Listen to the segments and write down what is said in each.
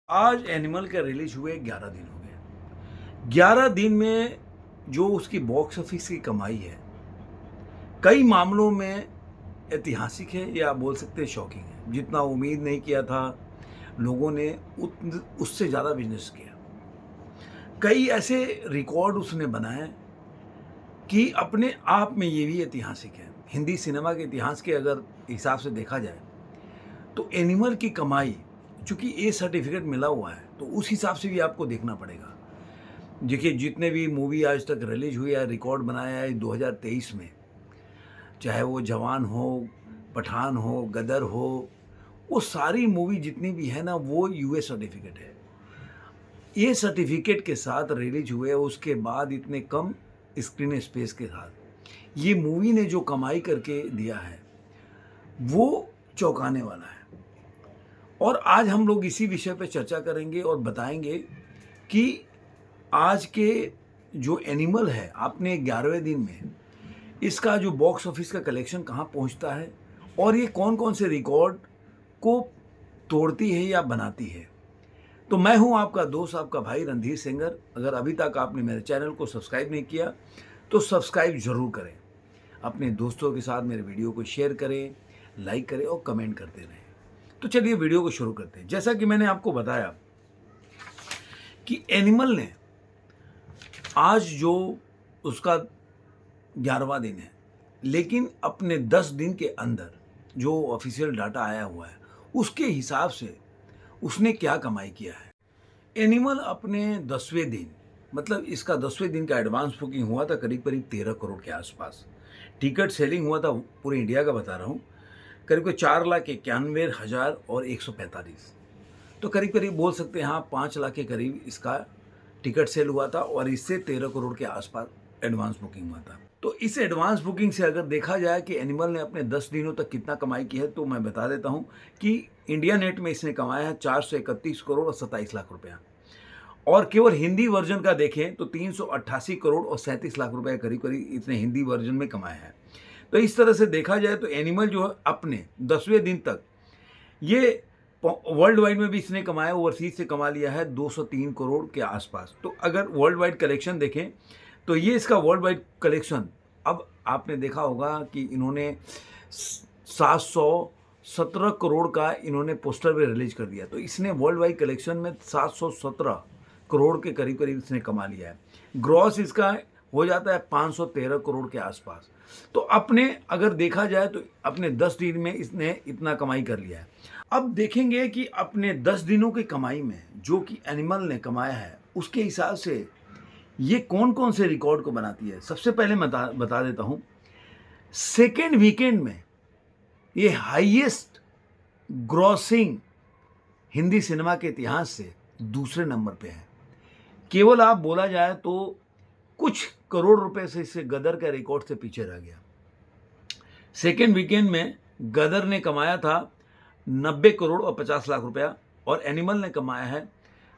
आज एनिमल का रिलीज हुए 11 दिन हो गए। 11 दिन में जो उसकी बॉक्स ऑफिस की कमाई है, कई मामलों में ऐतिहासिक है या बोल सकते हैं शॉकिंग है। जितना उम्मीद नहीं किया था, लोगों ने उससे ज़्यादा बिजनेस किया। कई ऐसे रिकॉर्ड उसने बनाए कि अपने आप में ये भी ऐतिहासिक है। हिंदी सिनेमा के इतिहास के अगर हिसाब से देखा जाए, तो एनिमल की कमाई, चूँकि ए सर्टिफ़िकेट मिला हुआ है, तो उस हिसाब से भी आपको देखना पड़ेगा। देखिए, जितने भी मूवी आज तक रिलीज हुई है, रिकॉर्ड बनाया है 2023 में, चाहे वो जवान हो, पठान हो, गदर हो, वो सारी मूवी जितनी भी है ना, वो यूए सर्टिफिकेट है। ये सर्टिफिकेट के साथ रिलीज हुए, उसके बाद इतने कम स्क्रीन स्पेस के साथ ये मूवी ने जो कमाई करके दिया है, वो चौंकाने वाला है। और आज हम लोग इसी विषय पे चर्चा करेंगे और बताएंगे कि आज के जो एनिमल है, आपने 11वें दिन में इसका जो बॉक्स ऑफिस का कलेक्शन कहाँ पहुँचता है और ये कौन-कौन से रिकॉर्ड को तोड़ती है या बनाती है। तो मैं हूँ आपका दोस्त, आपका भाई रणधीर सेंगर। अगर अभी तक आपने मेरे चैनल को सब्सक्राइब नहीं किया, तो सब्सक्राइब ज़रूर करें। अपने दोस्तों के साथ मेरे वीडियो को शेयर करें, लाइक करें और कमेंट करते रहें। तो चलिए वीडियो को शुरू करते हैं। जैसा कि मैंने आपको बताया कि एनिमल ने आज जो उसका 11वां दिन है, लेकिन अपने 10 दिन के अंदर जो ऑफिशियल डाटा आया हुआ है, उसके हिसाब से उसने क्या कमाई किया है। एनिमल अपने 10वें दिन, मतलब इसका 10वें दिन का एडवांस बुकिंग हुआ था करीब-करीब 13 करोड़ के आसपास। टिकट सेलिंग हुआ था, पूरे इंडिया का बता रहा हूँ, करीब 4,91,000 और 145। तो करीब-करीब बोल सकते हैं हाँ, 5 लाख के करीब इसका टिकट सेल हुआ था और इससे 13 करोड़ के आसपास एडवांस बुकिंग हुआ था। तो इस एडवांस बुकिंग से अगर देखा जाए कि एनिमल ने अपने 10 दिनों तक कितना कमाई की है, तो मैं बता देता हूँ कि इंडिया नेट में इसने कमाया है 431 करोड़ और 27 लाख रुपया। और केवल हिंदी वर्जन का देखें तो 388 करोड़ और 37 लाख रुपए करीब-करीब इसने हिंदी वर्जन में कमाया है। तो इस तरह से देखा जाए तो एनिमल जो है अपने 10वें दिन तक ये वर्ल्ड वाइड में भी इसने कमाया, ओवरसीज से कमा लिया है 203 करोड़ के आसपास। तो अगर वर्ल्ड वाइड कलेक्शन देखें तो ये इसका वर्ल्ड वाइड कलेक्शन, अब आपने देखा होगा कि इन्होंने 717 करोड़ का इन्होंने पोस्टर भी रिलीज कर दिया, तो इसने वर्ल्ड वाइड कलेक्शन में 717 करोड़ के करीब करीब इसने कमा लिया है। ग्रॉस इसका हो जाता है 513 करोड़ के आसपास। तो अपने अगर देखा जाए तो अपने 10 दिन में इसने इतना कमाई कर लिया है। अब देखेंगे कि अपने 10 दिनों की कमाई में जो कि एनिमल ने कमाया है, उसके हिसाब से ये कौन-कौन से रिकॉर्ड को बनाती है। सबसे पहले मैं बता देता हूँ, सेकंड वीकेंड में ये हाईएस्ट ग्रॉसिंग हिंदी सिनेमा के इतिहास से दूसरे नंबर पे है। केवल आप बोला जाए तो कुछ करोड़ रुपए से इससे गदर का रिकॉर्ड से पीछे रह गया। सेकेंड वीकेंड में गदर ने कमाया था 90 करोड़ और 50 लाख रुपया और एनिमल ने कमाया है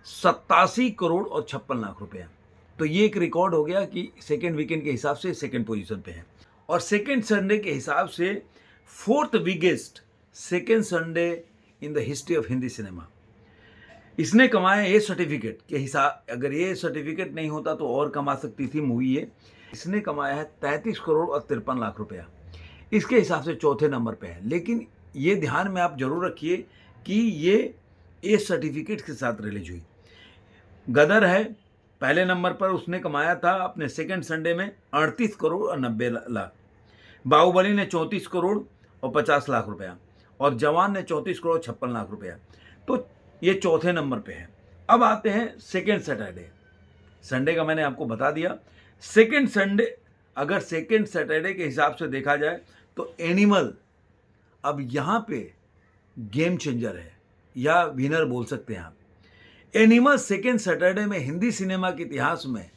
87 करोड़ और 56 लाख रुपया। तो ये एक रिकॉर्ड हो गया कि सेकेंड वीकेंड के हिसाब से सेकेंड पोजीशन पे है। और सेकेंड संडे के हिसाब से fourth biggest second Sunday in the history of Hindi cinema. इसने कमाया ए सर्टिफिकेट के हिसाब, अगर ये सर्टिफिकेट नहीं होता तो और कमा सकती थी मूवी ये। इसने कमाया है 33 करोड़ और 53 लाख रुपया। इसके हिसाब से चौथे नंबर पे है। लेकिन ये ध्यान में आप जरूर रखिए कि ये ए सर्टिफिकेट के साथ रिलीज हुई। गदर है पहले नंबर पर, उसने कमाया था अपने सेकेंड संडे में 38 करोड़ और 90 लाख। बाहुबली ने 34 करोड़ और 50 लाख रुपया और जवान ने 34 करोड़ 56 लाख रुपया। तो ये चौथे नंबर पे है। अब आते हैं सेकेंड सैटरडे। संडे का मैंने आपको बता दिया। सेकेंड संडे, अगर सेकेंड सैटरडे के हिसाब से देखा जाए तो एनिमल अब यहाँ पे गेम चेंजर है या विनर बोल सकते हैं आप। एनिमल सेकेंड सैटरडे में हिंदी सिनेमा के इतिहास में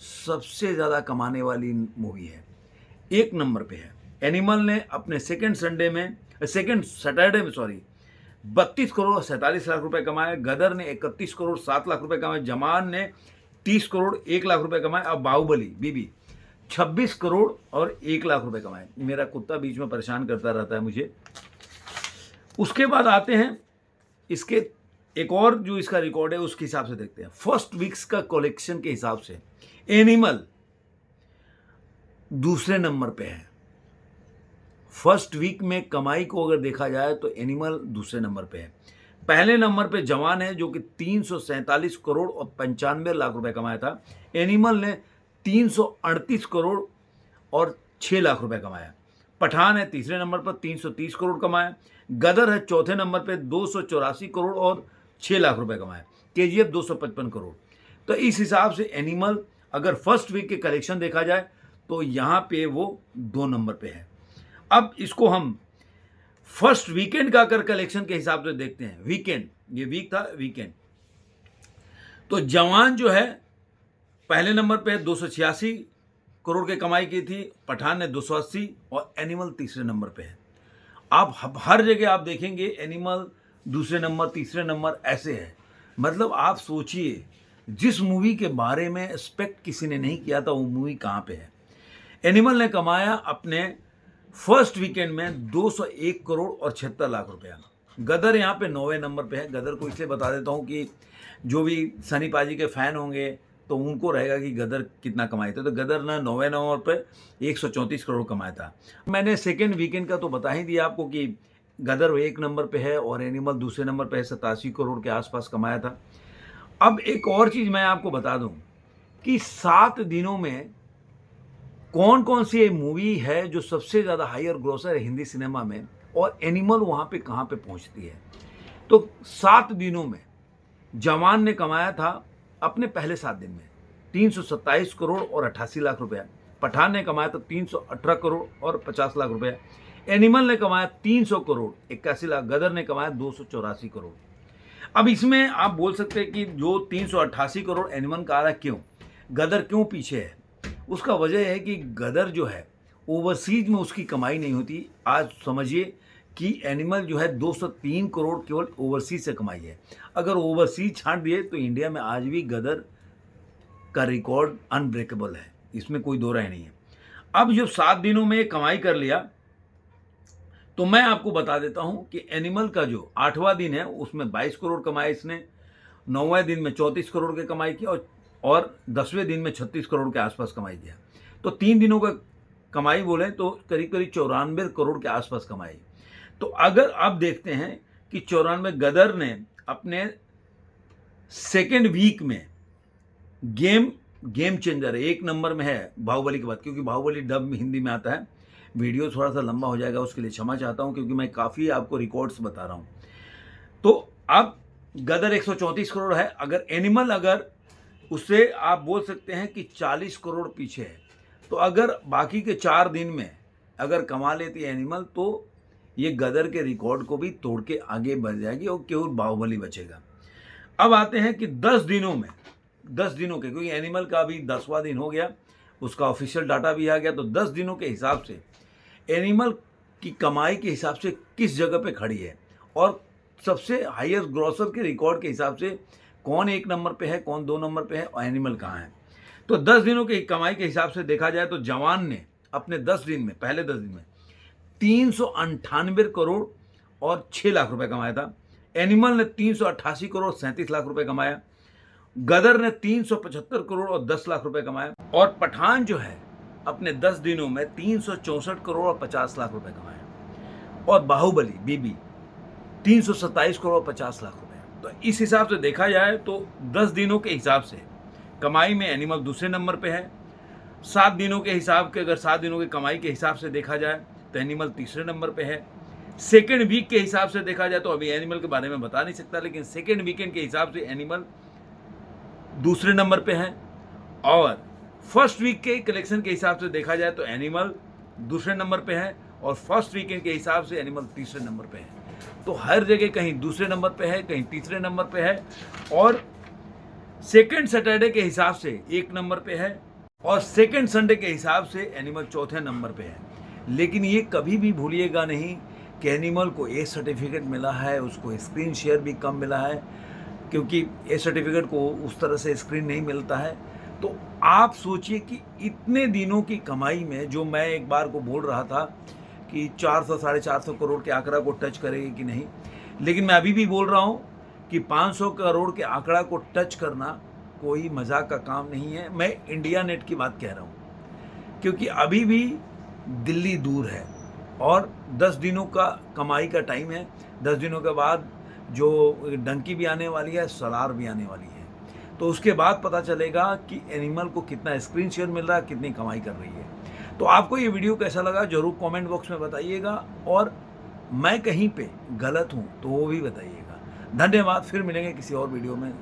सबसे ज़्यादा कमाने वाली मूवी है, एक नंबर पे है। एनिमल ने अपने सेकेंड सैटरडे में 32 करोड़ और 47 लाख रुपए कमाए। गदर ने 31 करोड़ 7 लाख रुपए कमाए। जमान ने 30 करोड़ 1 लाख रुपए कमाए। और बाहुबली बीबी 26 करोड़ और 1 लाख रुपए कमाए। मेरा कुत्ता बीच में परेशान करता रहता है मुझे। उसके बाद आते हैं इसके एक और जो इसका रिकॉर्ड है उसके हिसाब से देखते हैं। फर्स्ट वीक्स का कलेक्शन के हिसाब से एनिमल दूसरे नंबर पे है। फर्स्ट वीक में कमाई को अगर देखा जाए तो एनिमल दूसरे नंबर पे है। पहले नंबर पे जवान है जो कि 347 करोड़ और 95 लाख रुपए कमाया था। एनिमल ने 338 करोड़ और 6 लाख रुपए कमाया। पठान है तीसरे नंबर पर 330 करोड़ कमाया। गदर है चौथे नंबर पे 284 करोड़ और 6 लाख रुपए कमाया। केजीएफ 255 करोड़। तो इस हिसाब से एनिमल अगर फर्स्ट वीक के कलेक्शन देखा जाए तो यहाँ पे वो 2 नंबर पे है। अब इसको हम फर्स्ट वीकेंड का अगर कलेक्शन के हिसाब से देखते हैं, वीकेंड, ये वीक था, वीकेंड, तो जवान जो है पहले नंबर पे 286 करोड़ की कमाई की थी। पठान ने 280 और एनिमल तीसरे नंबर पे है। आप हर जगह आप देखेंगे एनिमल दूसरे नंबर, तीसरे नंबर ऐसे है। मतलब आप सोचिए जिस मूवी के बारे में एक्सपेक्ट किसी ने नहीं किया था वो मूवी कहाँ पे है। एनिमल ने कमाया अपने फर्स्ट वीकेंड में 201 करोड़ और 76 लाख रुपया। गदर यहाँ पे 9वें नंबर पे है। गदर को इसलिए बता देता हूँ कि जो भी सनी पाजी के फैन होंगे तो उनको रहेगा कि गदर कितना कमाए थे। तो गदर ने 9वें नंबर पे 134 करोड़ कमाया था। मैंने सेकेंड वीकेंड का तो बता ही दिया आपको कि गदर 1 नंबर पे है और एनिमल दूसरे नंबर पे 87 करोड़ के आसपास कमाया था। अब एक और चीज़ मैं आपको बता दूं कि 7 दिनों में कौन कौन सी मूवी है जो सबसे ज़्यादा हायर ग्रॉसर है हिंदी सिनेमा में और एनिमल वहाँ पे कहाँ पे पहुँचती है। तो 7 दिनों में जवान ने कमाया था अपने पहले 7 दिन में 327 करोड़ और 88 लाख रुपया। पठान ने कमाया था 318 करोड़ और 50 लाख रुपया। एनिमल ने कमाया 300 करोड़ 81 लाख। गदर ने कमाया 284 करोड़। अब इसमें आप बोल सकते हैं कि जो 388 करोड़ एनिमल का आ रहा है, क्यों गदर क्यों पीछे है? उसका वजह है कि गदर जो है ओवरसीज में उसकी कमाई नहीं होती। आज समझिए कि एनिमल जो है 203 करोड़ केवल ओवरसीज से कमाई है। अगर ओवरसीज छांट दिए तो इंडिया में आज भी गदर का रिकॉर्ड अनब्रेकेबल है, इसमें कोई दो राय नहीं है। अब जब 7 दिनों में कमाई कर लिया तो मैं आपको बता देता हूं कि एनिमल का जो 8वां दिन है उसमें 22 करोड़ कमाया इसने, 9वें दिन में 34 करोड़ की कमाई की और 10वें दिन में 36 करोड़ के आसपास कमाई किया। तो 3 दिनों का कमाई बोले तो करीब करीब 94 करोड़ के आसपास कमाई। तो अगर आप देखते हैं कि 94 गदर ने अपने सेकेंड वीक में गेम चेंजर 1 नंबर में है बाहुबली के बाद, क्योंकि बाहुबली डब हिंदी में आता है। वीडियो थोड़ा सा लंबा हो जाएगा, उसके लिए क्षमा चाहता हूं क्योंकि मैं काफ़ी आपको रिकॉर्ड्स बता रहा हूं। तो अब गदर 134 करोड़ है। अगर एनिमल अगर उससे आप बोल सकते हैं कि 40 करोड़ पीछे है। तो अगर बाकी के 4 दिन में अगर कमा लेती है एनिमल तो ये गदर के रिकॉर्ड को भी तोड़ के आगे बढ़ जाएगी और केवल बाहुबली बचेगा। अब आते हैं कि 10 दिनों में 10 दिनों के, क्योंकि एनिमल का अभी 10वां दिन हो गया, उसका ऑफिशियल डाटा भी आ गया। तो 10 दिनों के हिसाब से एनिमल की कमाई के हिसाब से किस जगह पे खड़ी है और सबसे हाईएस्ट ग्रॉसर के रिकॉर्ड के हिसाब से कौन 1 नंबर पे है, कौन 2 नंबर पे है और एनिमल कहाँ है। तो 10 दिनों की कमाई के हिसाब से देखा जाए तो जवान ने अपने 10 दिन में, पहले 10 दिन में 398 करोड़ और 6 लाख रुपए कमाया था। एनिमल ने 388 करोड़ 37 लाख रुपए कमाया। गदर ने 375 करोड़ और 10 लाख रुपए कमाया। और पठान जो है अपने 10 दिनों में 364 करोड़ और 50 लाख रुपए कमाया। और बाहुबली बीबी 327 करोड़ और 50 लाख रुपए। तो इस हिसाब से देखा जाए तो 10 दिनों के हिसाब से कमाई में एनिमल दूसरे नंबर पे है। 7 दिनों के हिसाब के, अगर 7 दिनों की कमाई के हिसाब से देखा जाए तो एनिमल तीसरे नंबर पे है। सेकेंड वीक के हिसाब से देखा जाए तो अभी एनिमल के बारे में बता नहीं सकता, लेकिन सेकेंड वीकेंड के हिसाब से एनिमल दूसरे नंबर पे है। और फर्स्ट वीक के कलेक्शन के हिसाब से देखा जाए तो एनिमल दूसरे नंबर पे है और फर्स्ट वीकेंड के हिसाब से एनिमल तीसरे नंबर पे है। तो हर जगह कहीं दूसरे नंबर पे है, कहीं तीसरे नंबर पे है। और सेकेंड सैटरडे के हिसाब से 1 नंबर पे है और सेकेंड संडे के हिसाब से एनिमल चौथे नंबर पे है। लेकिन ये कभी भी भूलिएगा नहीं कि एनिमल को ए सर्टिफिकेट मिला है, उसको स्क्रीन शेयर भी कम मिला है, क्योंकि ए सर्टिफिकेट को उस तरह से स्क्रीन नहीं मिलता है। तो आप सोचिए कि इतने दिनों की कमाई में, जो मैं एक बार को बोल रहा था कि 400 साढ़े 400 करोड़ के आंकड़ा को टच करेगी कि नहीं, लेकिन मैं अभी भी बोल रहा हूँ कि 500 करोड़ के आंकड़ा को टच करना कोई मजाक का काम नहीं है। मैं इंडिया नेट की बात कह रहा हूँ, क्योंकि अभी भी दिल्ली दूर है और 10 दिनों का कमाई का टाइम है। 10 दिनों के बाद जो डंकी भी आने वाली है, सलार भी आने वाली है, तो उसके बाद पता चलेगा कि एनिमल को कितना स्क्रीन शेयर मिल रहा है, कितनी कमाई कर रही है। तो आपको ये वीडियो कैसा लगा जरूर कमेंट बॉक्स में बताइएगा, और मैं कहीं पे गलत हूँ तो वो भी बताइएगा। धन्यवाद, फिर मिलेंगे किसी और वीडियो में।